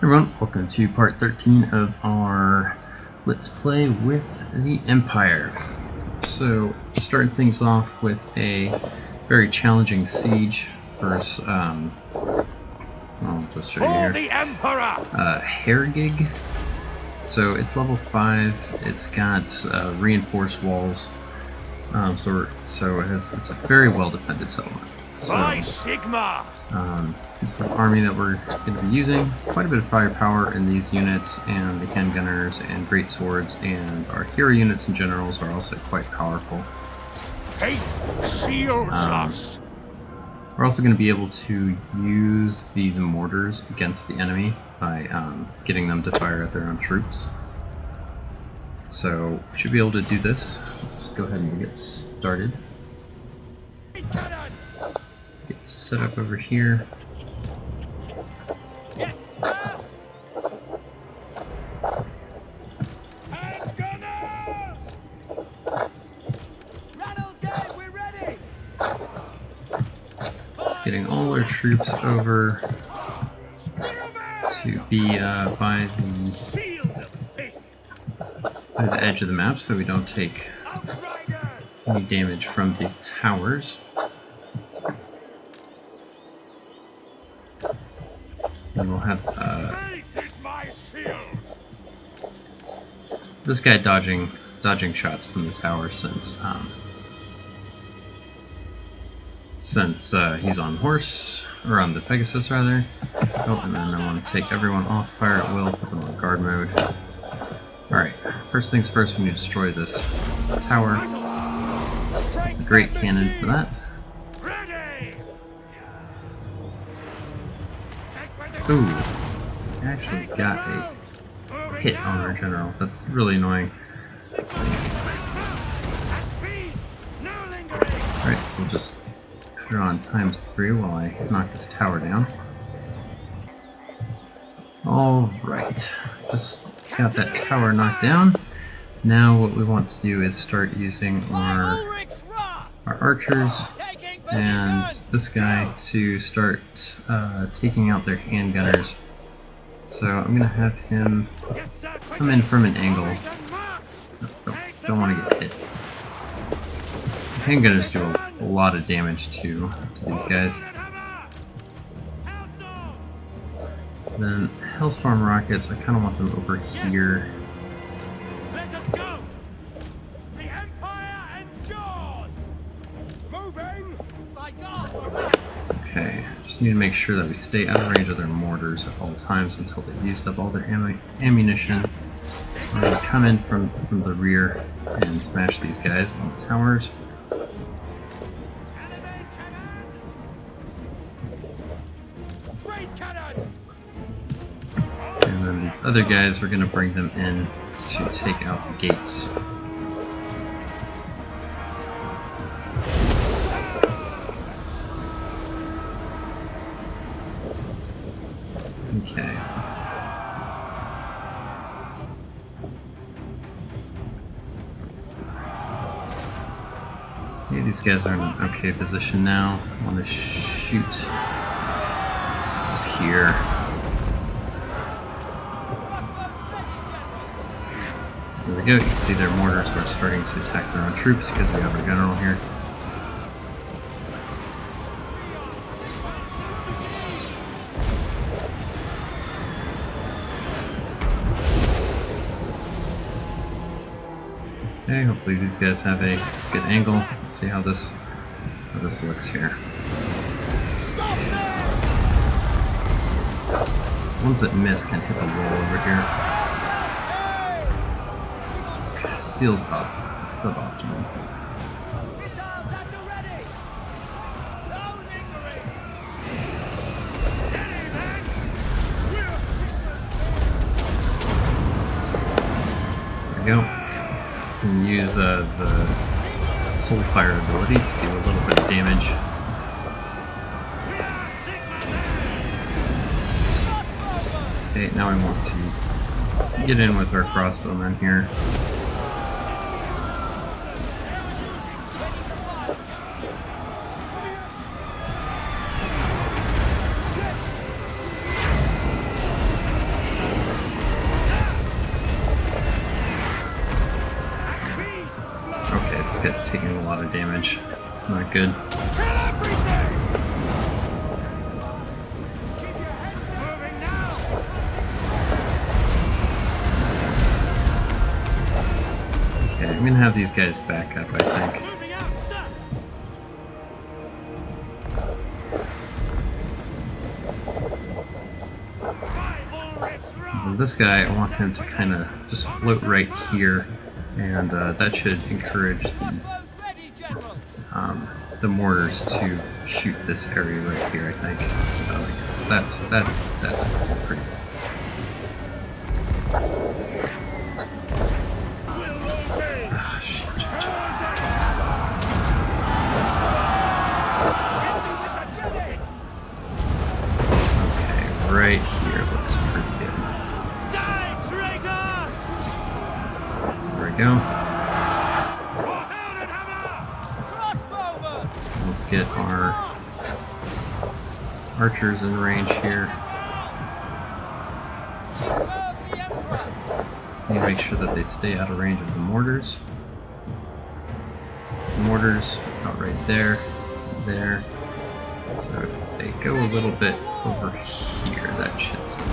Everyone, welcome to part 13 of our Let's Play with the Empire. So, starting things off with a very challenging siege versus, I'll just show you here. The Emperor! Hergig. So it's level 5, it's got reinforced walls, so it's a very well defended settlement. By Sigma! It's an army that we're going to be using. Quite a bit of firepower in these units, and the handgunners and great swords and our hero units and generals are also quite powerful. Faith shields us! We're also going to be able to use these mortars against the enemy by getting them to fire at their own troops. So we should be able to do this. Let's go ahead and get started. Get set up over here. Yes, sir! Handgunners! Reynolds, we're ready! Getting all our troops over to be by the edge of the map so we don't take any damage from the towers. And we'll have this guy dodging shots from the tower since he's on horse, or on the Pegasus rather. Oh, and then I want to take everyone off fire at will, put them on guard mode. Alright, first things first, we need to destroy this tower. It's a great cannon for that. Ooh, I actually got a hit on our general. That's really annoying. Alright, so we'll just put her on ×3 while I knock this tower down. Alright, just got that tower knocked down. Now what we want to do is start using our archers and this guy to start taking out their handgunners. So I'm going to have him come in from an angle. Don't want to get hit. The handgunners do a lot of damage to these guys. Then Hellstorm rockets, I kind of want them over here. Let us go! The Empire endures! Moving! By God, we're back! Okay, just need to make sure that we stay out of range of their mortars at all times until they've used up all their ammunition. I'm going to come in from the rear and smash these guys on the towers. And then these other guys, we're going to bring them in to take out the gates. Okay. Okay, these guys are in an okay position now. I want to shoot up here. There we go, you can see their mortars are starting to attack their own troops because we have our general here. Okay, hopefully these guys have a good angle. Let's see how this looks here. Ones that miss can hit the wall over here. Feels suboptimal. There we go. Can use the Soul Fire ability to do a little bit of damage. Okay, now I want to get in with our crossbowmen here. not good. Kill everything! Keep your heads down. Moving now! Okay, I'm gonna have these guys back up, I think. Moving out, sir! Right, Ulrich's And right! this guy, I want him to kind of just float right here, and that should encourage the mortars to shoot this area right here, I think. So I guess that's pretty good. Ah, shit. Okay, right here looks pretty good. Die, traitor! There we go. Crossbowman! Let's get our archers in range here. Serve the Emperor! Need to make sure that they stay out of range of the mortars. Mortars out right there, there. So if they go a little bit over here, that should stop.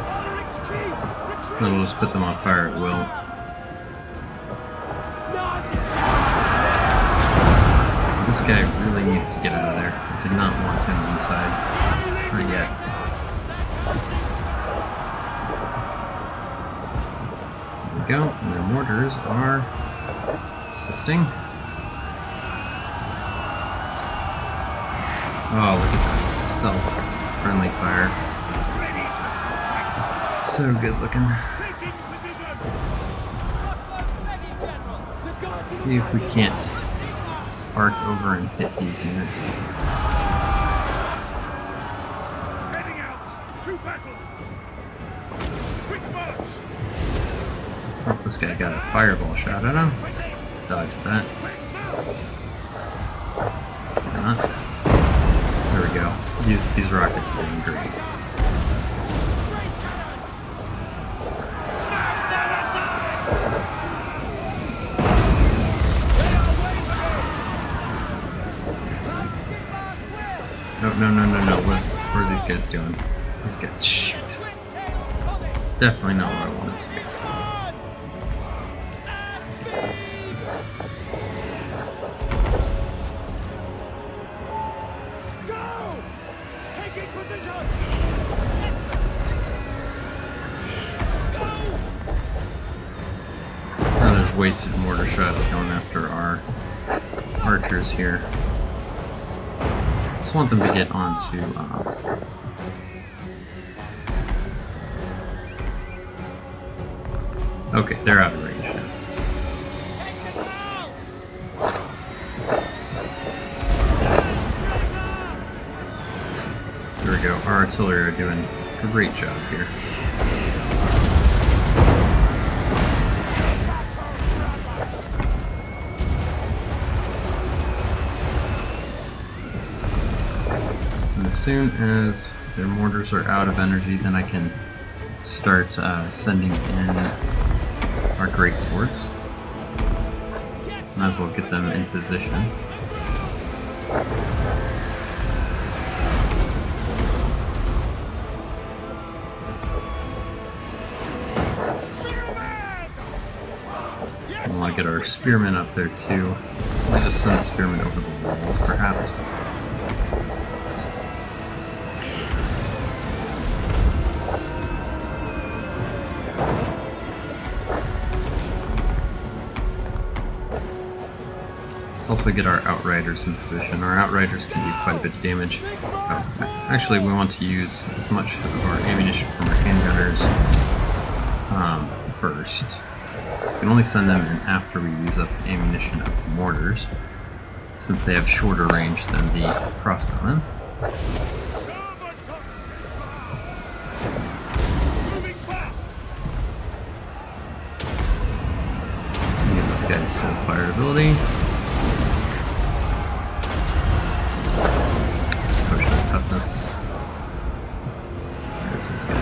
Ulrich's chief! Retreat! Then we'll just put them on fire at will. This guy really needs to get out of there. I did not want him inside. Not yet. There we go. And their mortars are assisting. Oh, look at that self-friendly fire. So good looking. See if we can't arc over and hit these units. Heading out to battle. Quick march. Oh, this guy got a fireball shot at him. Dodge that. Not. There we go. These rockets are doing great. Smack that aside. No. What are these guys doing? These guys. Shoot. Definitely not what I wanted to do. Go! Taking position! Now there's wasted mortar shots going after our archers here. Just want them to get onto okay, they're out of range now. There we go. Our artillery are doing a great job here. And as soon as their mortars are out of energy, then I can start sending in our great swords. Might as well get them in position. I want to get our spearmen up there too. Let's just send spearmen over the walls, perhaps. Also get our outriders in position. Our outriders can do quite a bit of damage. Oh, actually, we want to use as much of our ammunition from our handgunners first. We can only send them in after we use up the ammunition of the mortars, since they have shorter range than the crossbowmen. Give this guy some fire ability. Potion of toughness. There's this guy.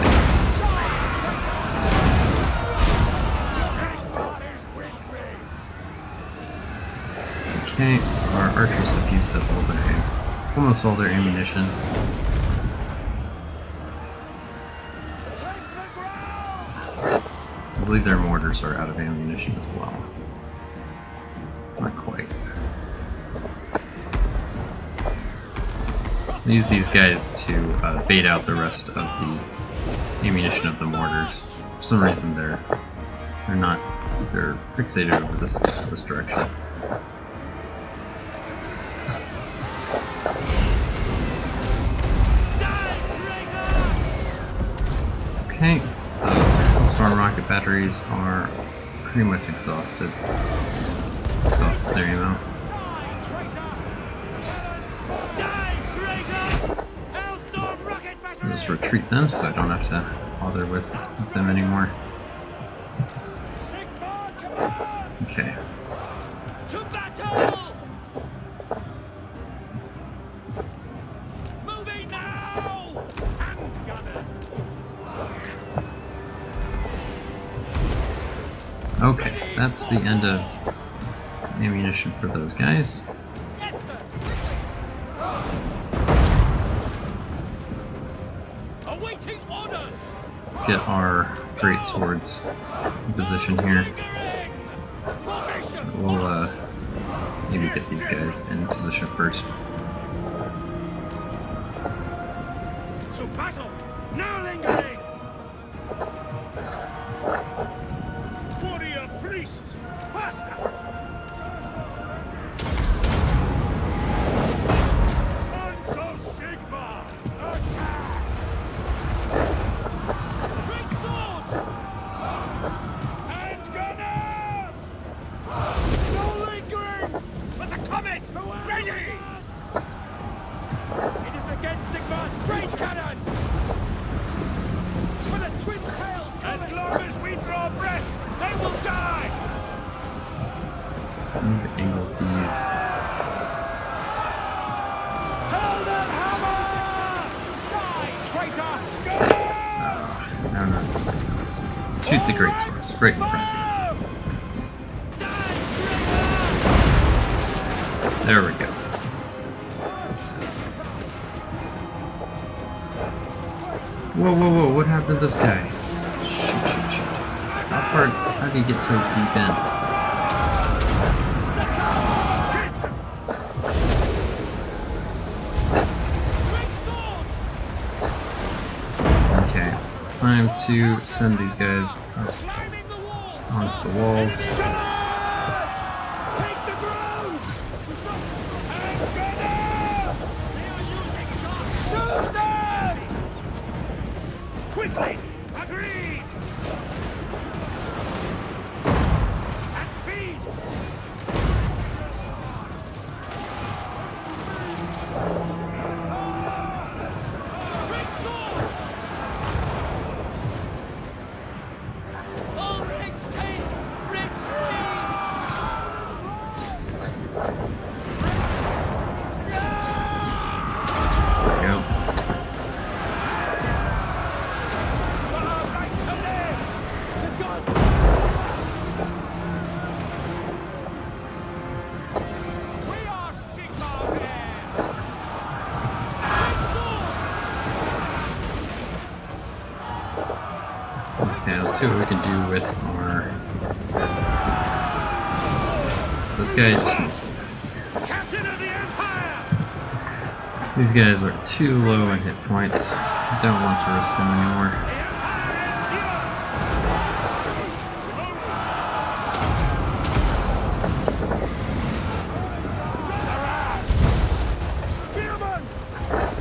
almost all their ammunition. I believe their mortars are out of ammunition as well. Not quite. I use these guys to bait out the rest of the ammunition of the mortars. For some reason they're fixated over this direction. Okay, those storm rocket batteries are pretty much exhausted. Exhausted their ammo. I'll just retreat them so I don't have to bother with them anymore. Okay. To battle! Moving now! Handgunners! Okay, that's the end of ammunition for those guys. Yes, sir! Awaiting orders! Let's get our great swords in position here. We'll maybe get these guys in position first. To battle! No lingering! Warrior priest! Faster! Sons of Sigma! Attack! Great swords! Handgunners! No lingering! But the comet! Ready! It is against Sigma's strange cannon! For the twin-tailed comet! As long as we draw breath, they will die! I need to angle these. Hold that hammer! Die, traitor! No. Shoot the great swords right in front. There we go. Whoa, whoa, whoa, what happened to this guy? Shoot. How did he get so deep in? Okay, time to send these guys up onto the walls. Take the ground! Handgunners! They are using shots! Shoot them! Quickly! Agreed! At speed! Great swords! All ranks take! Retreat! There we go. Right to live! The god! We are Sigmar's heirs! Great swords! Okay, let's see what we can do with our... This guy just missed. Captain of the Empire! These guys are too low in hit points. I don't want to risk them anymore.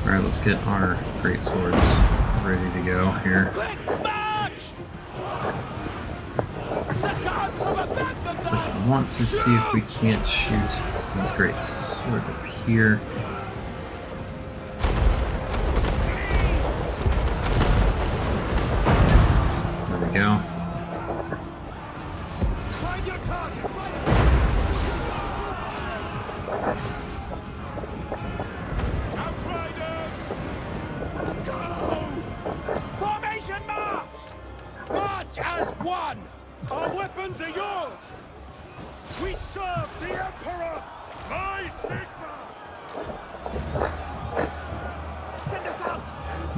Alright, let's get our great swords ready to go here. Quick march! The gods have abandoned So us! I want to see if we can't shoot those great swords up here. There we go. Find your target! Outriders! Go! Formation march! March as one! Our weapons are yours! We serve the Emperor! My Sigma!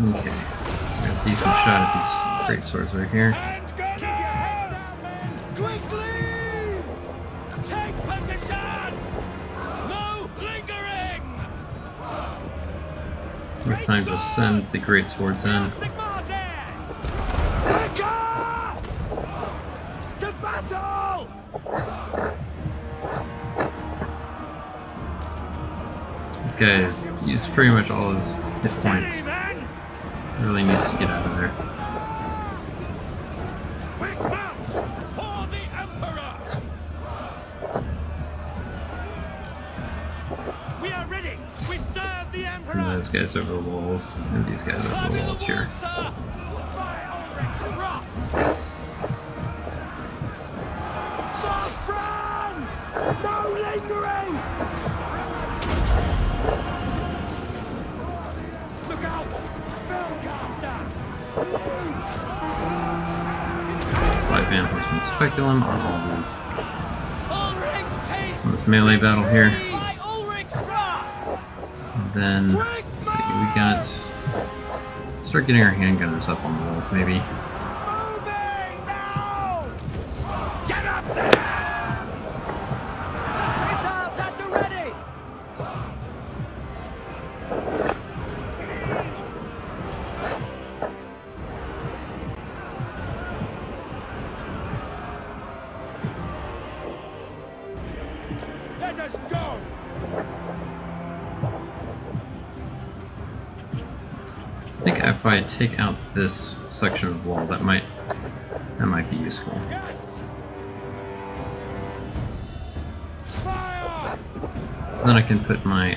Okay, got a decent shot at these great swords right here. And gunners! Quickly! Take position! No lingering! It's time to send the great swords in. To battle! This guy has used pretty much all his hit points. Really needs to get out of there. Quick march for the Emperor! We are ready! We serve the Emperor! And those guys over the walls, and these guys over the walls here. For France! No lingering! Look out! Spellcaster! 5 Reinforcement Speculum on all these. Ulrich's teeth! On this melee battle here. By Ulrich's wrath! And then, let's see, we got... Start getting our handgunners up on the walls, maybe. Moving now! Get up there! Missiles at the ready! Let us go! I think if I take out this section of wall, that might be useful. Yes! Fire! Then I can put my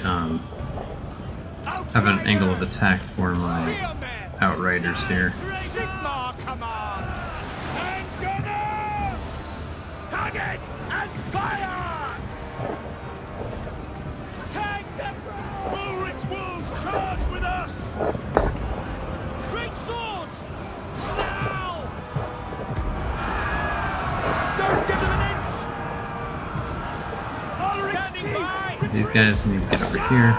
have an angle of attack for my Spearmen! outriders here. Sigma commands! And gunners! Target and fire! Take them! Ulrich's wolves charge with us! Great swords! Now! Don't give them an inch! Ulrich's standing by! These guys need to get over here.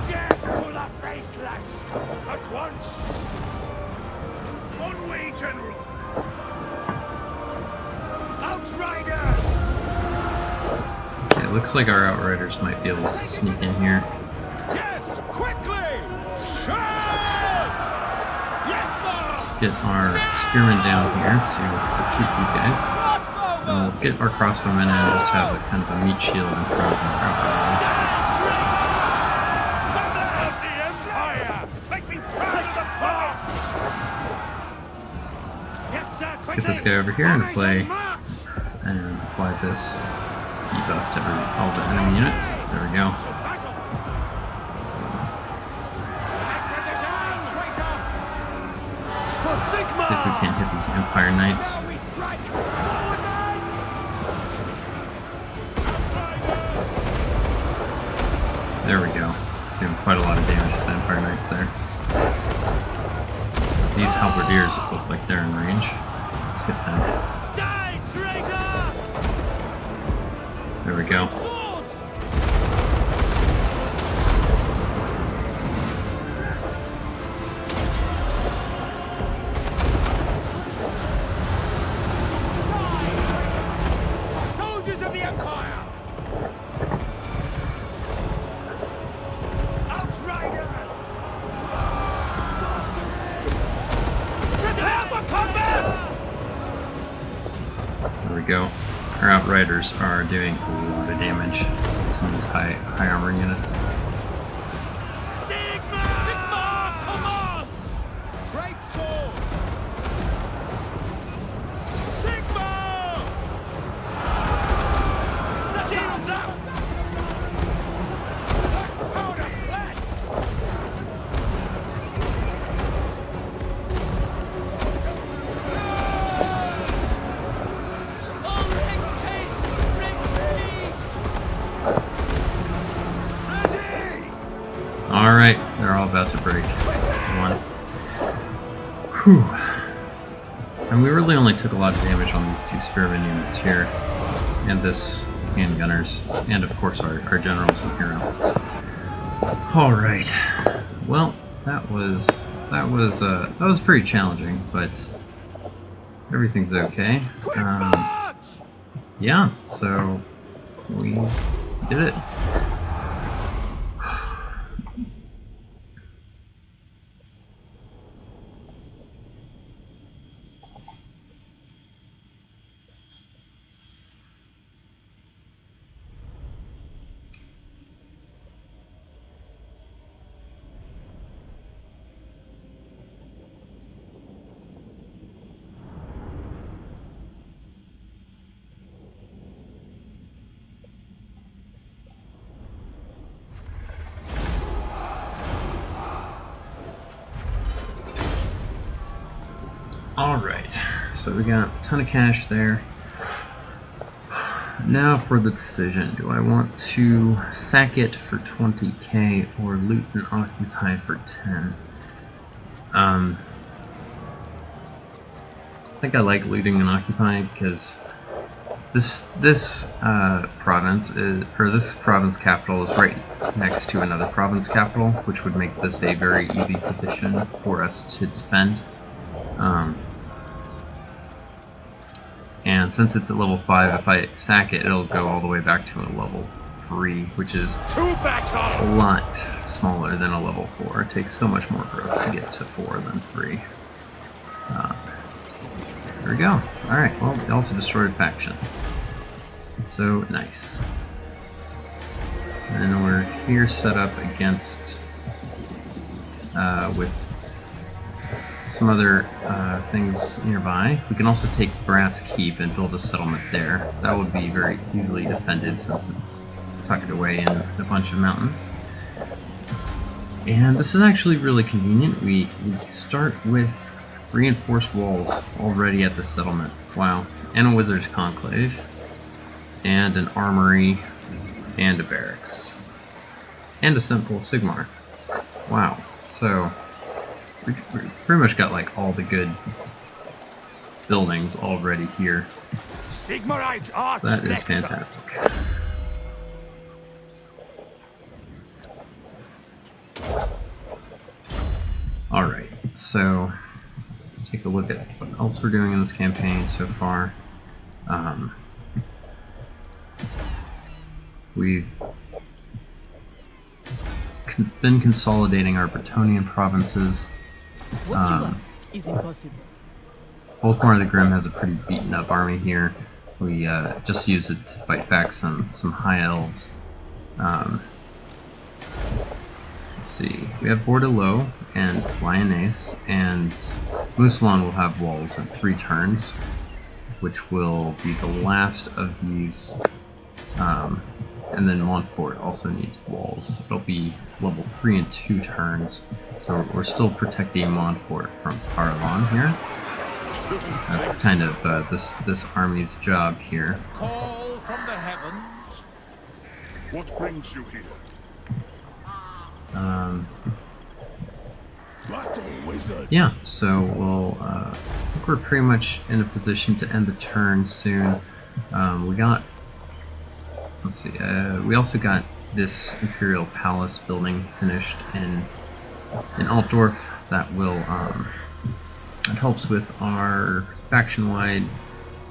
Death to the faceless! At once! On way, General! Outriders! Okay, it looks like our outriders might be able to sneak in here. Yes! Quickly! Charge! Yes, sir! Get our spearmen down here to shoot these guys. And we'll get our crossbowmen and just have a kind of a meat shield in front of our outriders. Make me proud of the boss! Yes, sir, quickly! Get this guy over here and Always play on march! and apply this debuff to all the enemy units. There we go. To battle! Take position, traitor! For Sigma! See if we can't hit these Empire Knights. Now we strike! Forward, men! Outriders! There we go. Doing quite a lot of damage to the Empire Knights there. These halberdiers look like they're in range. Let's hit them. Die, traitor! There we go. Swords! Die! Soldiers of the Empire! Outriders! Prepare for combat! There we go. Our outriders are doing a lot of damage to some of these high armor units. Sigma! Sigma commands! Great swords! Sigma! Shields up! Powder flash! Ulrich's teeth! Retreat! Ready! Alright, they're all about to break. One. Whew. And we really only took a lot of damage on these two spearman units here. And this handgunners, and of course our generals and heroes. All right. Well, that was pretty challenging, but everything's okay. Yeah. So we did it. Alright, so we got a ton of cash there. Now for the decision, do I want to sack it for 20k or loot and occupy for 10? I think I like looting and occupying because this province is, or this province capital is right next to another province capital, which would make this a very easy position for us to defend. And since it's at level 5, if I sack it, it'll go all the way back to a level 3, which is a lot smaller than a level 4. It takes so much more growth to get to 4 than 3. There we go. Alright, well, we also destroyed a faction. So, nice. And we're here set up against, with some other things nearby. We can also take Brass Keep and build a settlement there. That would be very easily defended since it's tucked away in a bunch of mountains. And this is actually really convenient. We start with reinforced walls already at the settlement. Wow. And a Wizard's Conclave. And an armory. And a barracks. And a simple Sigmar. Wow. So we pretty much got like all the good buildings already here. Sigmarite Arch So that is Nectar. fantastic. Alright, so let's take a look at what else we're doing in this campaign so far. We've been consolidating our Bretonnian provinces. What you ask is impossible. Balthasar the Grim has a pretty beaten up army here. We just use it to fight back some high elves. Let's see, we have Bordelot and Lyonnaise, and Mousselon will have walls in 3 turns, which will be the last of these. And then Montfort also needs walls. It'll be level 3 in 2 turns, so we're still protecting Montfort from Caravan here. That's kind of this army's job here. Call from the heavens. What brings you here? Battle wizard. Yeah, so we'll I think we're pretty much in a position to end the turn soon. We got, let's see, we also got this Imperial Palace building finished in Altdorf. That will it helps with our faction-wide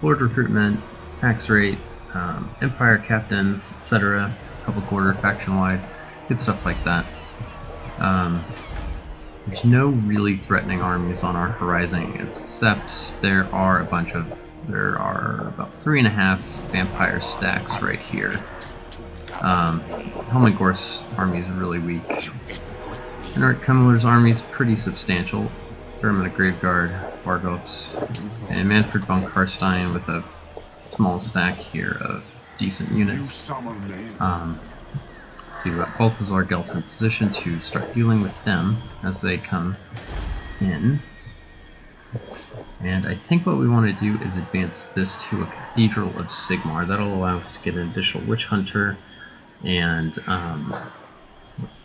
lord recruitment, tax rate, empire captains, etc. Public order, faction-wide, good stuff like that. There's no really threatening armies on our horizon, except there are about 3.5 vampire stacks right here. Helmengor's army is really weak. Henrik Kemmler's army is pretty substantial. German Graveguard, Bargovs, and Manfred von Karstein with a small stack here of decent units. So you've got Balthasar Gelt in position to start dealing with them as they come in. And I think what we want to do is advance this to a Cathedral of Sigmar. That'll allow us to get an additional Witch Hunter, and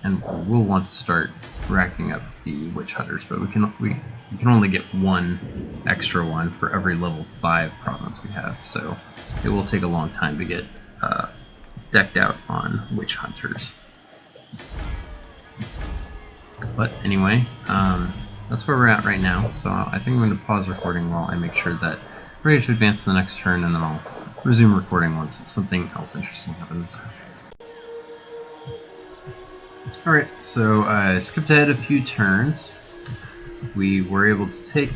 we'll want to start racking up the Witch Hunters, but we can only get 1 extra one for every level 5 province we have, so it will take a long time to get decked out on witch hunters. But anyway, that's where we're at right now. So I think I'm going to pause recording while I make sure that we're ready to advance to the next turn, and then I'll resume recording once something else interesting happens. Alright, so I skipped ahead a few turns. We were able to take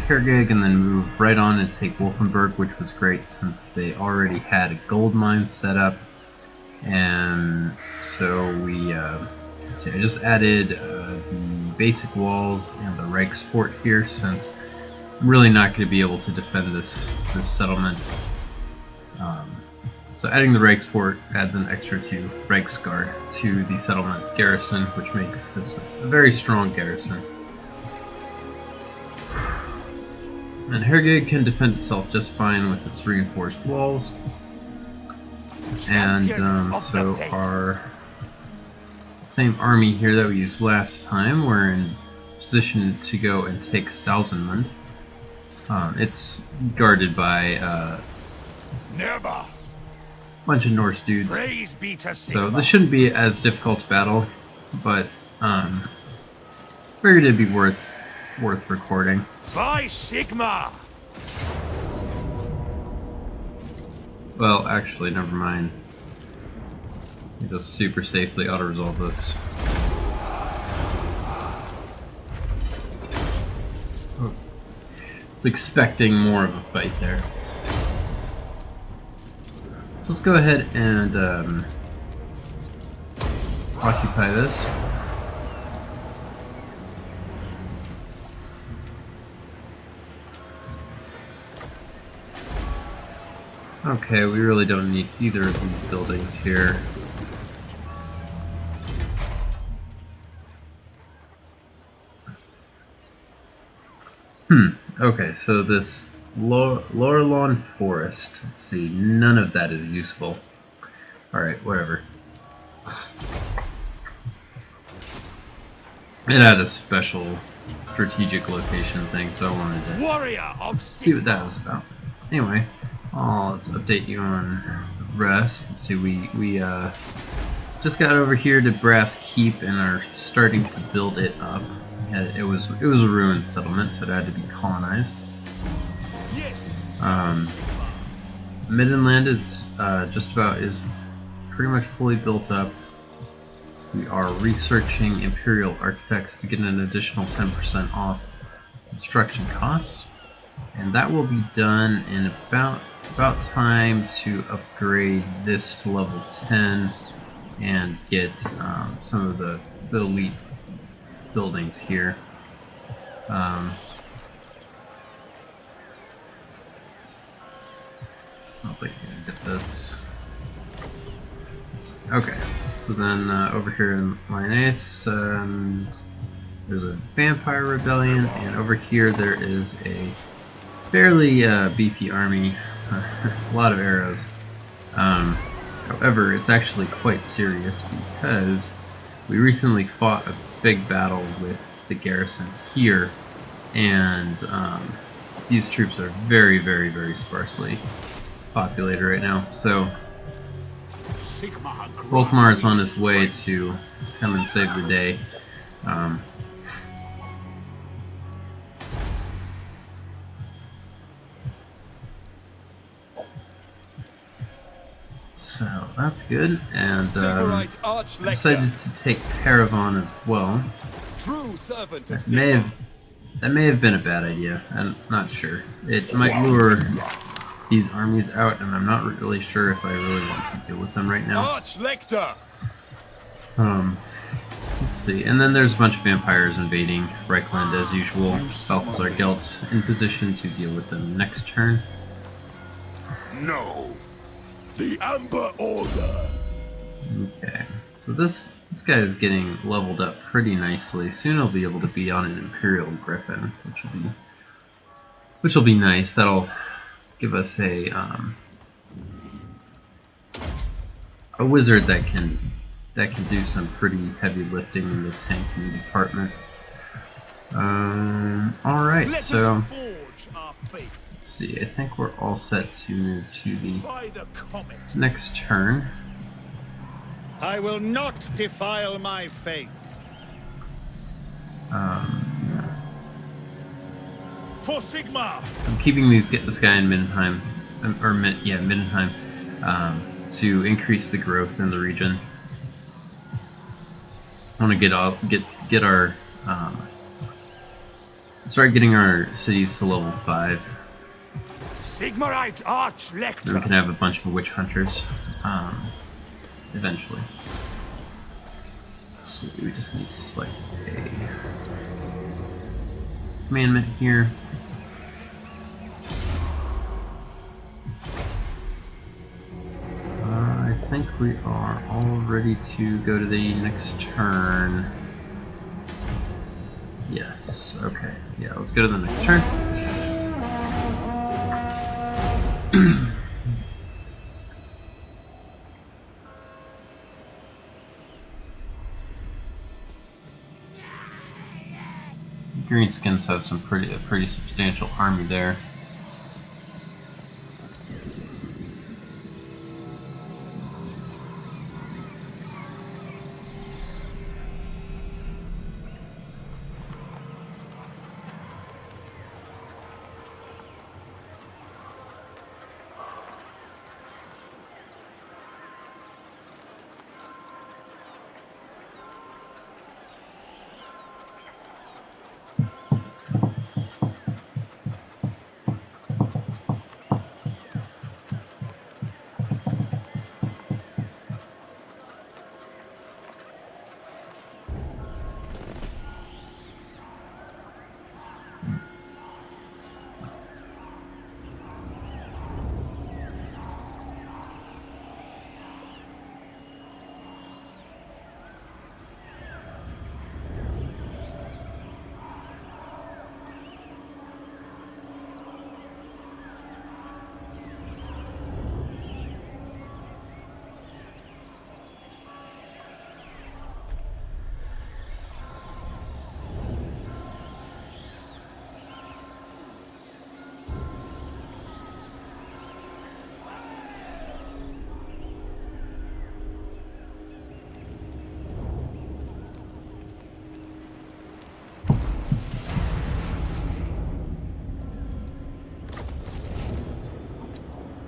Hergig and then move right on and take Wolfenburg, which was great since they already had a gold mine set up. And so we, let's see, I just added the basic walls and the Reichsfort here since I'm really not going to be able to defend this settlement. So adding the Reichsfort adds an extra 2 Reichsguard to the settlement garrison, which makes this a very strong garrison. And Hergig can defend itself just fine with its reinforced walls. And so our same army here that we used last time, we're in position to go and take Salzenmund. It's guarded by Never. bunch of Norse dudes, Praise be to so Sigma. this shouldn't be as difficult to battle, but figured it'd be worth recording. By Sigma. Well, actually, never mind. You just super safely auto-resolve this. Oh. I was expecting more of a fight there. So let's go ahead and occupy this. Okay, we really don't need either of these buildings here. Okay, so this Lower Lawn Forest, let's see, none of that is useful. Alright, whatever. It had a special strategic location thing, so I wanted to Warrior of see what Sigma. that was about. Anyway, let's update you on the rest. Let's see, we just got over here to Brass Keep and are starting to build it up. It was a ruined settlement, so it had to be colonized. Yes. Middenland is is pretty much fully built up. We are researching Imperial Architects to get an additional 10% off construction costs, and that will be done in about time to upgrade this to level 10 and get some of the elite buildings here. I'll think I can get this. Okay, so then over here in Lyonesse, there's a vampire rebellion, and over here there is a fairly beefy army, a lot of arrows. However, it's actually quite serious because we recently fought a big battle with the garrison here, and these troops are very, very, very sparsely populated right now. So Volkmar is on his way to come and save the day. So that's good, and I decided to take Paravan as well. True servant of That may have been a bad idea. I'm not sure. It might lure these armies out, and I'm not really sure if I really want to deal with them right now. Archlector. Let's see. And then there's a bunch of vampires invading Reichland as usual. Balthasar Gelt in position to deal with them next turn. No. The Amber Order. Okay. So this guy is getting leveled up pretty nicely. Soon he'll be able to be on an Imperial Griffin, which will be nice. That'll give us a wizard that can do some pretty heavy lifting in the tanking department. All right, so faith. Let's see, I think we're all set to move to the By the comet. next turn. I will not defile my faith. For Sigmar! I'm keeping this guy in Middenheim, Middenheim, to increase the growth in the region. I want to get our start getting our cities to level 5. Sigmarite Then we Arch-Lector! can have a bunch of witch hunters eventually. Let's see, we just need to select a commandment here. I think we are all ready to go to the next turn. Yes, okay. Yeah, let's go to the next turn. Greenskins have a pretty substantial army there.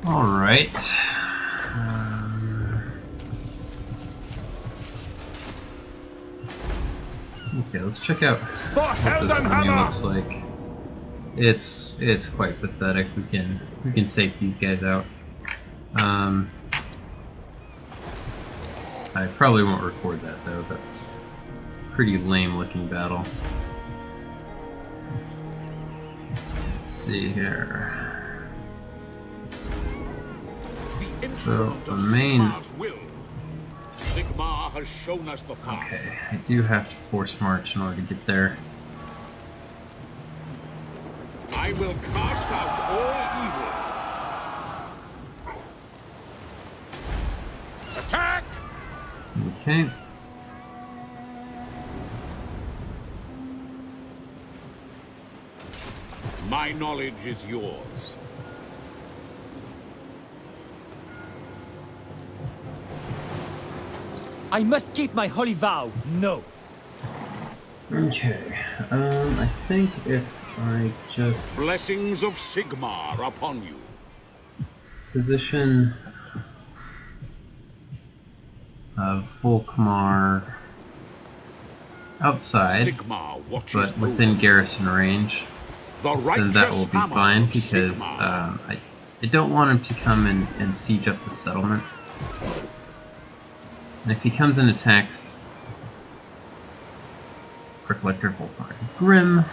Alright. Okay, let's check out what this army looks like. It's quite pathetic. We can take these guys out. I probably won't record that though. That's a pretty lame looking battle. Let's see here. So the main. Sigmar has shown us the path. Okay, I do have to force march in order to get there. I will cast out all evil. Attack! Okay. My knowledge is yours. I must keep my holy vow. No. Okay. I think if I just Blessings of Sigmar upon you. position Volkmar outside, Sigmar watches but within over. garrison range, The then that will righteous be hammer fine of because Sigmar. I don't want him to come and siege up the settlement. And if he comes and attacks Collector Volkmar Grim,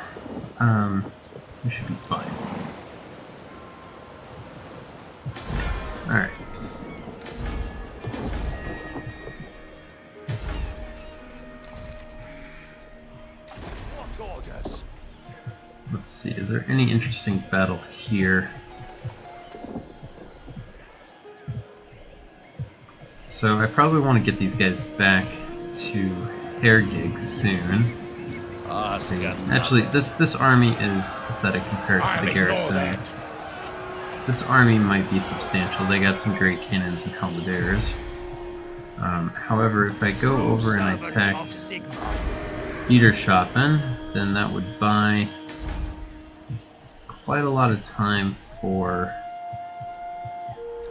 we should be fine. Alright. What orders? Let's see, is there any interesting battle here? So I probably want to get these guys back to Hergig soon. Actually, this army is pathetic compared to the garrison. This army might be substantial. They got some great cannons and halberdiers. However, if I go over and attack Niederschaffen, then that would buy quite a lot of time for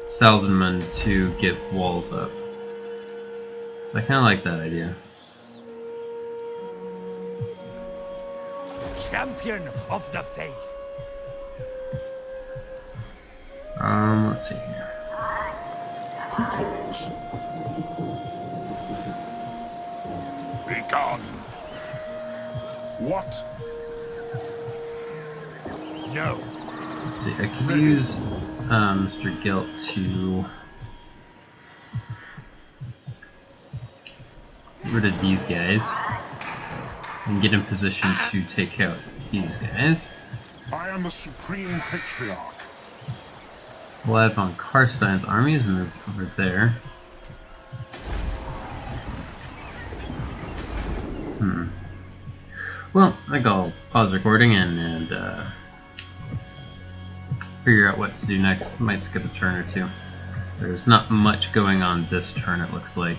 Salzenman to get walls up. So I kind of like that idea. Champion of the faith. Let's see here. Who calls? Be gone. What? No. Let's see, I could use Mr. Gelt to get rid of these guys and get in position to take out these guys. I am the supreme patriarch. Vlad von Karstein's army is moved over there. Well, I think I'll pause recording and figure out what to do next. Might skip a turn or two. There's not much going on this turn, it looks like.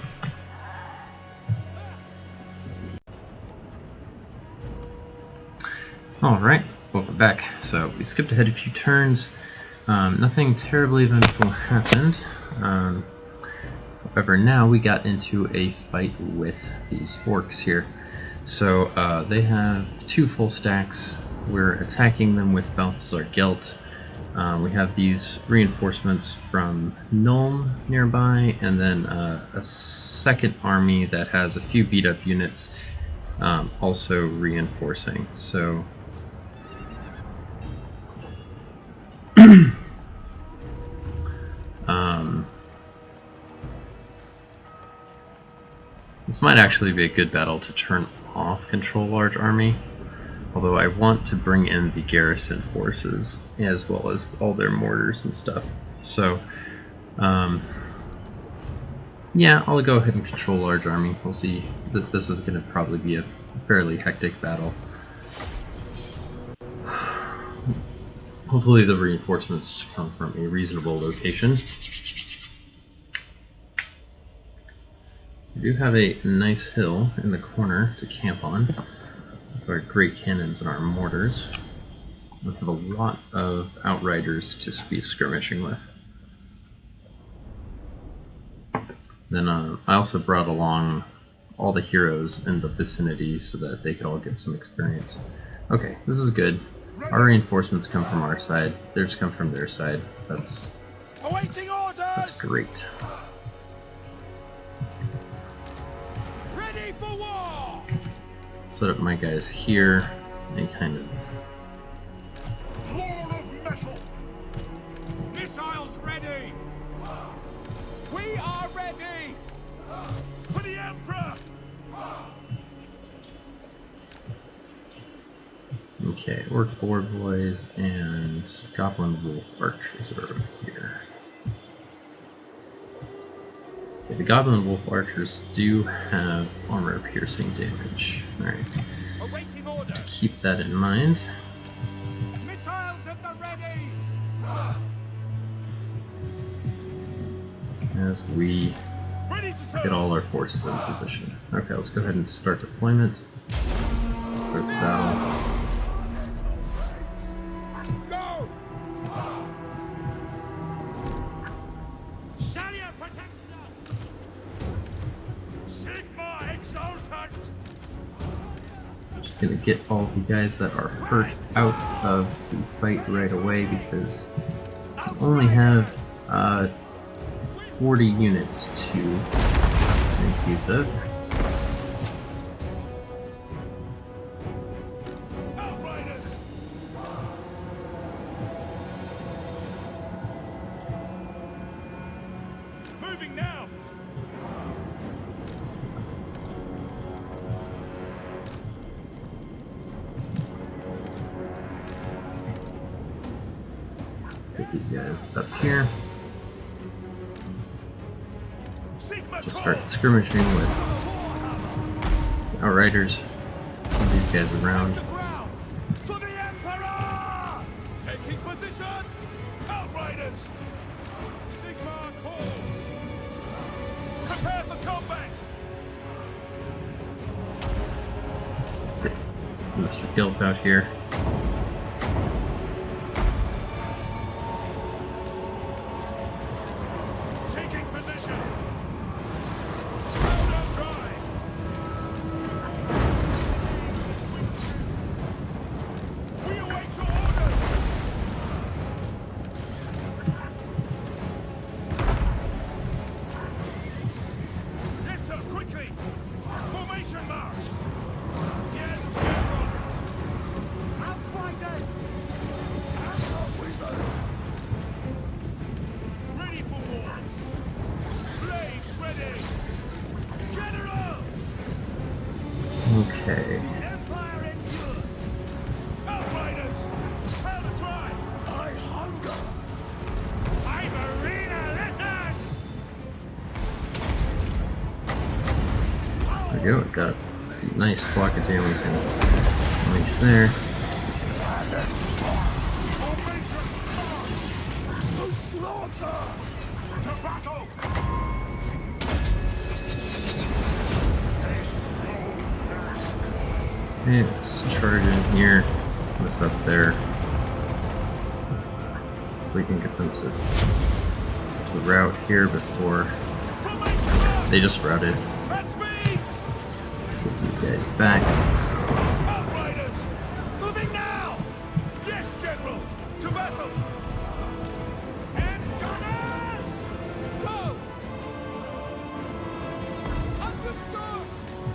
Alright, welcome back. So we skipped ahead a few turns. Nothing terribly eventful happened. However, now we got into a fight with these orcs here. So they have 2 full stacks. We're attacking them with Balthasar Gelt. We have these reinforcements from Nuln nearby, and then a second army that has a few beat up units also reinforcing. So this might actually be a good battle to turn off Control Large Army, although I want to bring in the garrison forces as well as all their mortars and stuff. So yeah, I'll go ahead and Control Large Army. We'll see that this is going to probably be a fairly hectic battle. Hopefully the reinforcements come from a reasonable location. We do have a nice hill in the corner to camp on with our great cannons and our mortars. We have a lot of outriders to be skirmishing with. Then I also brought along all the heroes in the vicinity so that they could all get some experience. Okay, this is good. Our reinforcements come from our side, theirs come from their side. That's great. Ready for war. Set up my guys here and kind of Lord of metal. Missiles ready. We are ready. For the Emperor. okay, Orc Boar Boys and Goblin Wolf Archers are over here. Okay, the Goblin Wolf Archers do have armor piercing damage. Alright, Awaiting order. keep that in mind. Missiles at the ready. As we Ready to serve. get all our forces in position. Okay, let's go ahead and start deployment. Start the battle. Go. Shalia protector. Sigma exultant. Just gonna get all the guys that are hurt out of the fight right away because we only have 40 units to make use of. Outriders. Moving now. Get these guys up here. Sigma Just calls. start skirmishing with Outriders. Move these guys around. For the Emperor! Taking position! Outriders! Sigmar calls! Prepare for combat! Let's get Mr. Gelt out here. Taking position! Hold on dry! We await your orders! Yes, sir, quickly! Formation march! Yes, General! Outriders! Ready for war! Blades ready! General! Okay. Empire endure! Outriders! Hell to dry! I hunger! I'm Arena, listen! There we go. Got a nice block of damage and damage there. To slaughter! To battle! Okay, let's charge in here. What's up there? We can get them to route here before Formation march! they just routed. At speed! Get these guys back. Outriders! Moving now! Yes, General! To battle! And gunners! Go! Understood!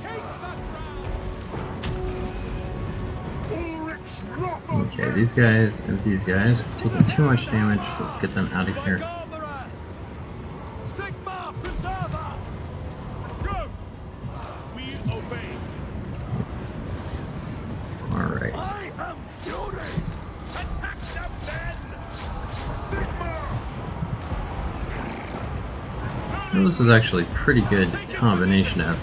Take that ground! Okay, these guys and these guys taking too much damage. Let's get them out of here. Sigmar, preserve us! Go! We obey! Alright. I am Fury! Attack them then! Sigmar! Well, this is actually a pretty good combination of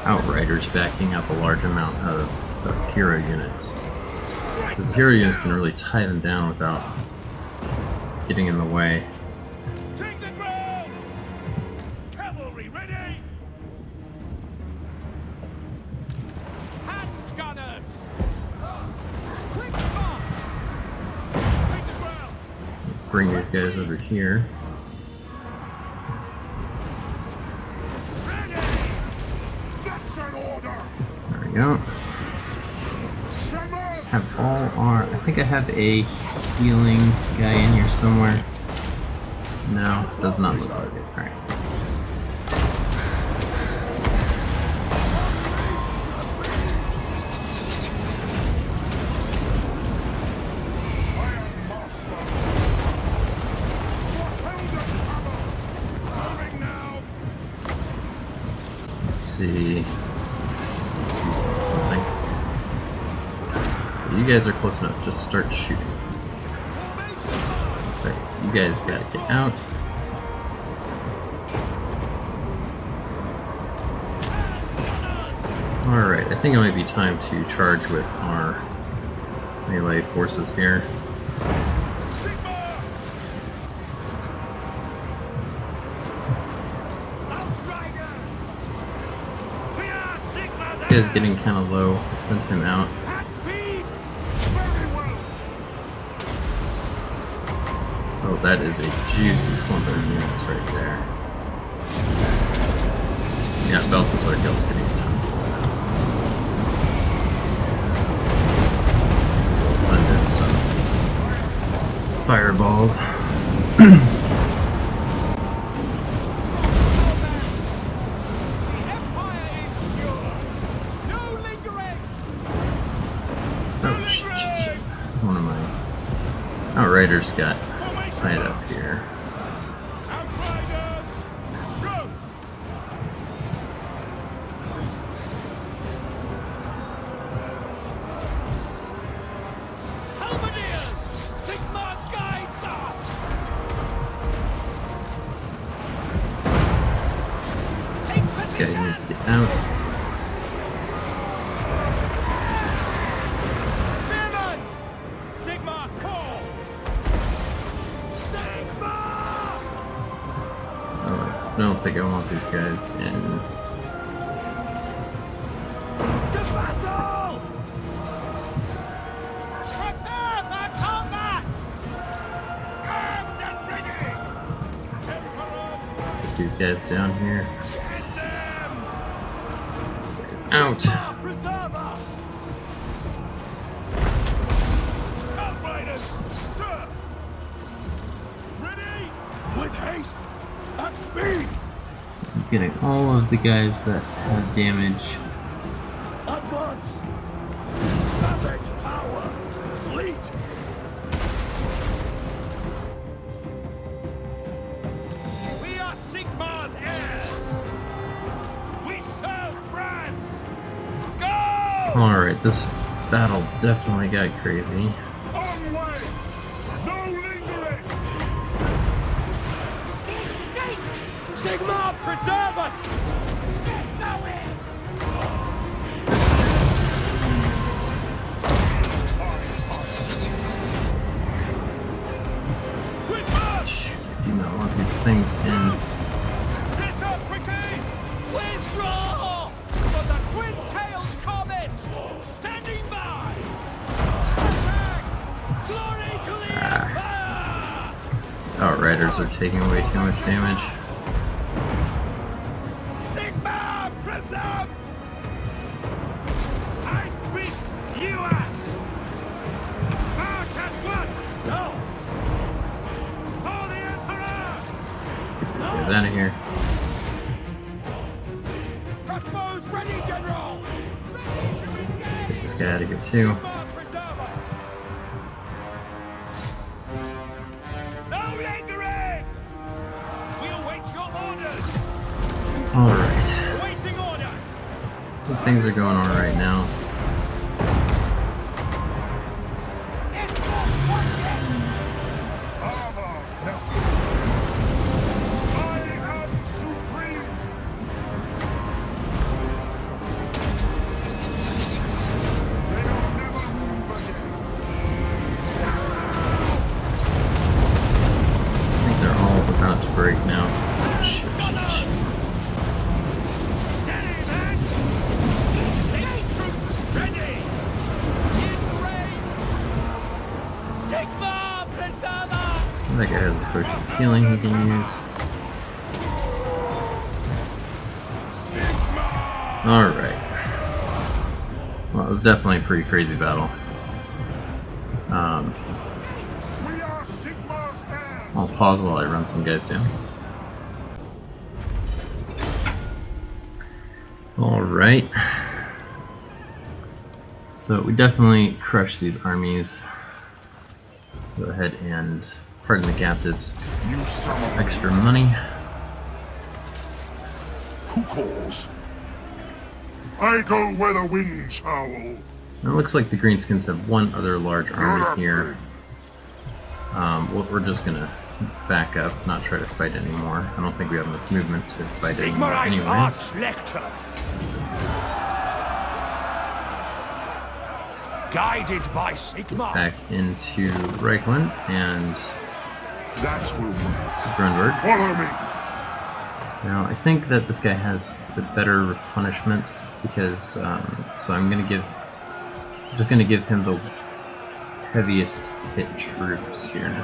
Outriders backing up a large amount of hero units. Because the hero units can really tie them down without getting in the way. Take the ground! Cavalry ready! Hand gunners! Quick march! Take the ground! Bring these guys over here. Ready! That's an order! There we go. Have all our... I think I have a healing guy in here somewhere. No, does not look like it. Alright. Moving now! Let's see. Something. You guys are close enough. Just start shooting. Formation march! So you guys gotta get out. Alright, I think it might be time to charge with our melee forces here. Sigmar! Outriders! We are Sigmar's This guy's getting kind of low. Send him out. at speed! Very well! Oh, that is a juicy clump of units right there. Yeah, Balthasar Gelt's getting a ton. Send in some fireballs. The Empire ensures! No lingering! Oh, shit. One of my Outriders got tied up here. Outriders! Go! Halberdiers! Sigmar guides us! Take This guy position! needs to get out. think I want these guys in. To battle! Prepare for combat! Armed and ready! Emperors, Let's get these guys down here. get them! Guys out. Preserve us! Outriders, sir! Ready? With haste! At speed! Getting all of the guys that have damage. Advance! Savage power! Fleet! We are Sigmar's heirs! We serve France! Go! Alright, this battle definitely got crazy. Onward! No lingering! Sigmar, preserve us! Get going! Quick march! Do not want these things in. This up, quickly! Withdraw! For the twin-tailed comet! Standing by! Attack! Glory to the Empire! Outriders are taking way too much damage. Sigmar, preserve! I speak, you act! March as one! No! For the Emperor! Get out of here. Crossbows ready, General! Ready to engage! Get this guy out of here too. Sigmar, preserve us! No lingering! We await your orders! Alright. Awaiting orders! Things are going alright now. I think they're all about to break now. Shit. Steady, man! State troops ready! In range! Sigmar, preserve us! That guy has a potion of healing he can use. Sigmar! Alright. Well, it was definitely a pretty crazy battle. We are Sigmar's heirs! I'll pause while I run some guys down. Alright. So we definitely crushed these armies. Go ahead and pardon the captives. You summon Extra money. Who calls? I go where the winds howl. And it looks like the Greenskins have one other large army here. We're just gonna back up, not try to fight anymore. I don't think we have enough movement to fight anymore Sigmarite anyways. Arch-Lector. Guided by Sigmar. Back into Reichland and That will work. Grunberg. Follow me. Now I think that this guy has the better replenishment because so I'm just gonna give him the heaviest hit troops here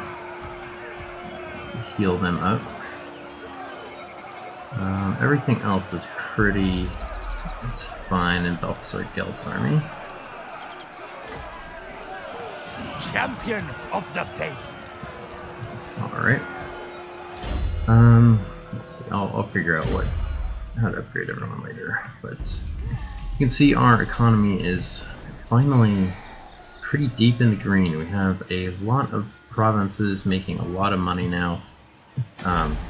to heal them up. Everything else is it's fine in Balthasar Gelt's army. Champion of the faith. Alright. Let's see, I'll figure out how to upgrade everyone later. But you can see our economy is finally pretty deep in the green. We have a lot of provinces making a lot of money now.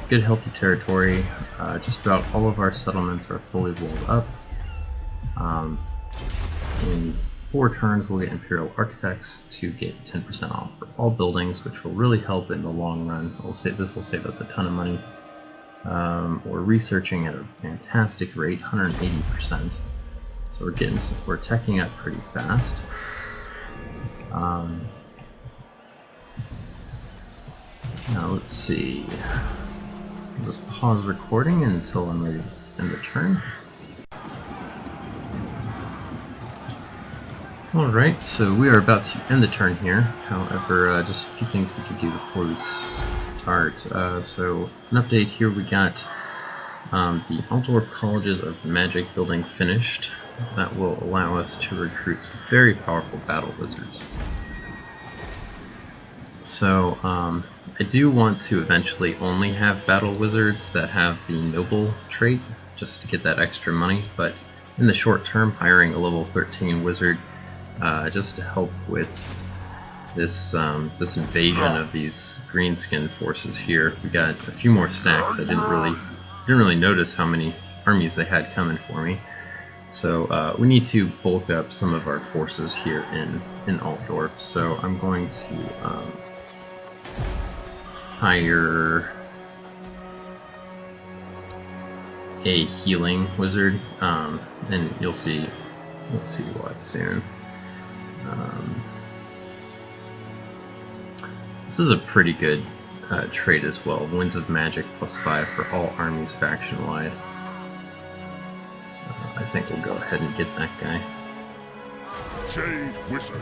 Good healthy territory. Just about all of our settlements are fully walled up. In 4 turns we'll get Imperial Architects to get 10% off for all buildings, which will really help in the long run. This will save us a ton of money. We're researching at a fantastic rate, 180%. So we're teching up pretty fast. Now let's see. I'll just pause recording until I'm ready to end the turn. Alright, so we are about to end the turn here. However, just a few things we could do before we start. So, an update here, we got the Outdoor Colleges of Magic building finished. That will allow us to recruit some very powerful battle wizards. So, I do want to eventually only have battle wizards that have the noble trait, just to get that extra money, but in the short term, hiring a level 13 wizard just to help with this this invasion of these greenskin forces here. We got a few more stacks. I didn't really notice how many armies they had coming for me. So we need to bulk up some of our forces here in Altdorf. So I'm going to hire a healing wizard, and you'll see why soon. This is a pretty good trait as well. Winds of Magic +5 for all armies faction-wide. I think we'll go ahead and get that guy. Jade Wizard.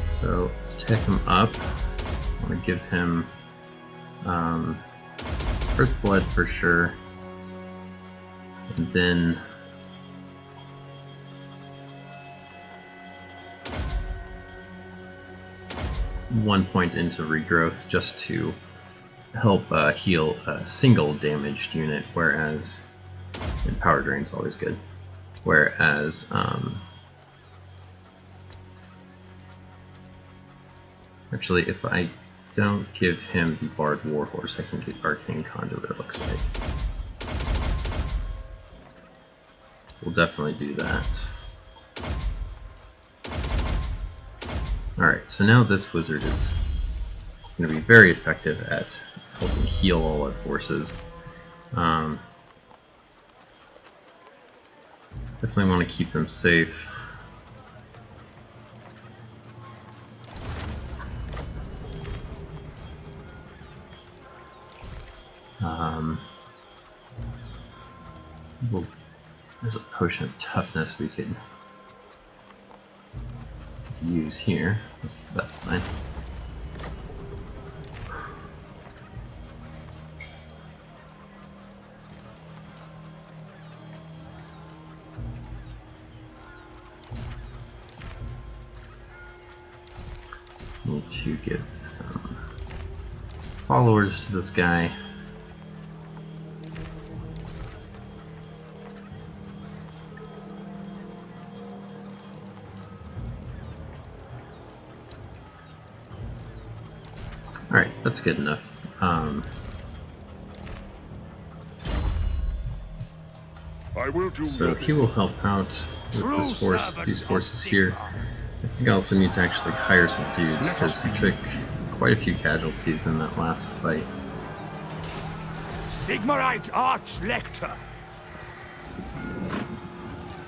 So let's take him up. I want to give him Earthblood for sure, and then one point into regrowth just to help heal a single damaged unit, whereas and power drain's always good. Whereas actually, if I don't give him the Bard Warhorse, I can get Arcane Conduit, it looks like. We'll definitely do that. Alright, so now this wizard is going to be very effective at helping heal all our forces. Definitely want to keep them safe. Well, there's a potion of toughness we could use here. That's fine. Just need to give some followers to this guy. Alright, that's good enough. I will do So he will help out with this force, these forces here. I think I also need to actually hire some dudes because we took quite a few casualties in that last fight. Sigmarite Archlector.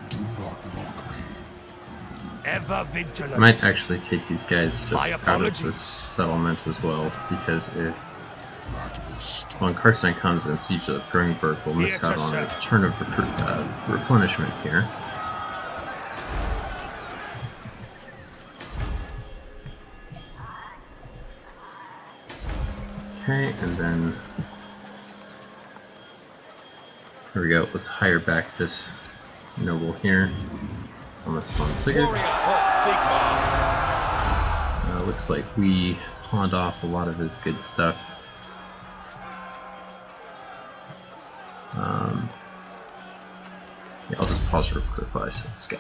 Do not mock me. Ever vigilant. I might actually take these guys just My out of apologies. this settlement as well, because if That will stop. when Karstein comes and Siege of Grunberg, we'll miss Here out to on a serve. turn of replenishment here. Okay, and then here we go. Let's hire back this noble here. Almost von Sigurd. Looks like we pawned off a lot of his good stuff. Yeah, I'll just pause real quick while I set this guy.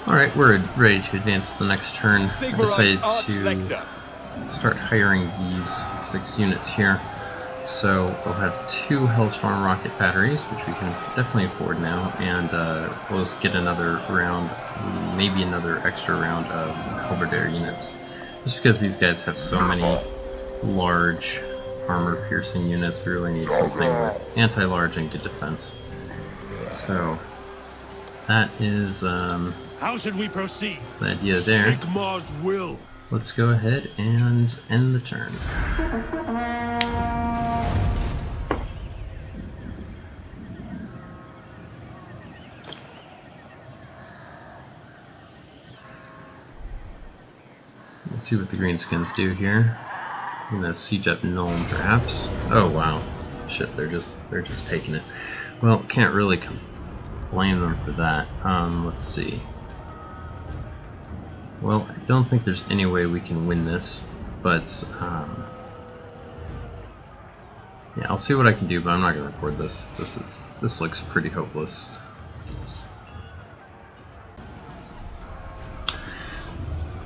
Alright, we're ready to advance to the next turn. I decided to start hiring these 6 units here. So we'll have 2 Hellstorm rocket batteries, which we can definitely afford now, and we'll just get another round, maybe another extra round of Halberdier units. Just because these guys have so many large armor-piercing units, we really need something with anti-large and good defense. So that is How should we proceed? the idea there. Sigmar's will. let's go ahead and end the turn. Let's see what the greenskins do here. I'm gonna siege up Nuln, perhaps. Oh wow, shit! They're just taking it. Well, can't really blame them for that. Let's see. Well, I don't think there's any way we can win this, but yeah, I'll see what I can do. But I'm not gonna record this. This looks pretty hopeless.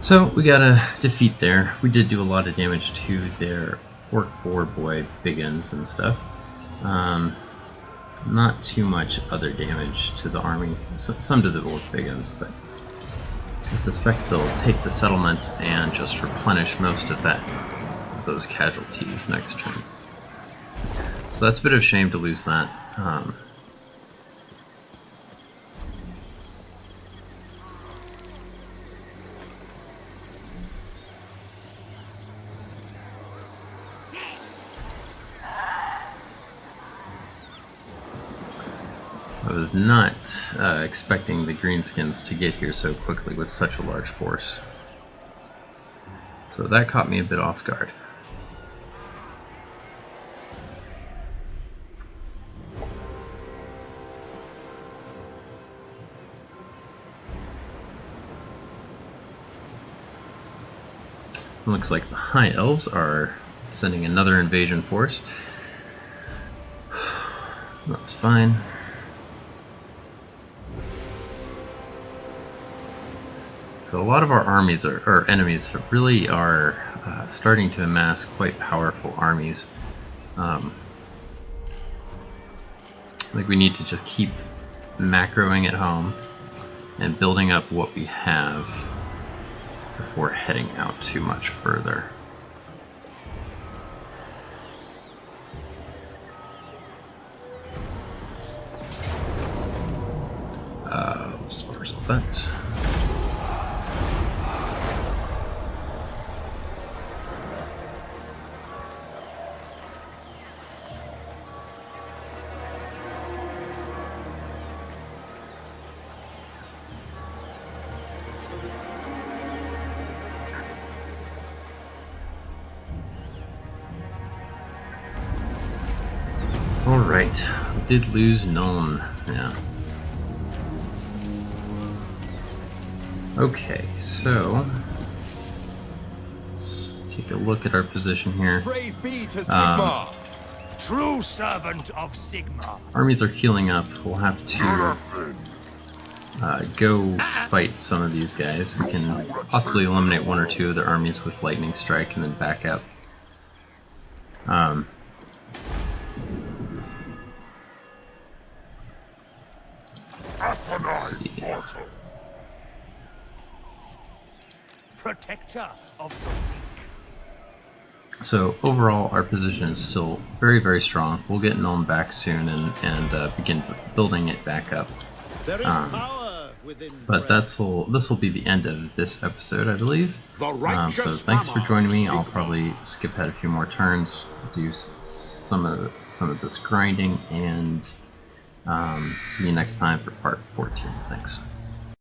So we got a defeat there. We did do a lot of damage to their orc boar boy biggins and stuff. Not too much other damage to the army. Some to the orc biggins, but I suspect they'll take the settlement and just replenish most of those casualties next turn. So that's a bit of a shame to lose that. I was not expecting the greenskins to get here so quickly with such a large force. So that caught me a bit off guard. Looks like the High Elves are sending another invasion force. That's fine. So a lot of our armies or enemies really are starting to amass quite powerful armies. Like we need to just keep macroing at home and building up what we have before heading out too much further. Let's parcel that. Alright, we did lose Nuln, yeah. Okay, so let's take a look at our position here. Praise be to Sigmar, true servant of Sigmar. Armies are healing up. We'll have to go fight some of these guys. We can possibly eliminate one or two of their armies with lightning strike and then back up. Let's see. Protector of the weak. So overall, our position is still very, very strong. We'll get Nuln back soon and begin building it back up. There is power within But this will be the end of this episode, I believe. So thanks for joining me. I'll probably skip ahead a few more turns, do some of this grinding, and see you next time for part 14. Thanks.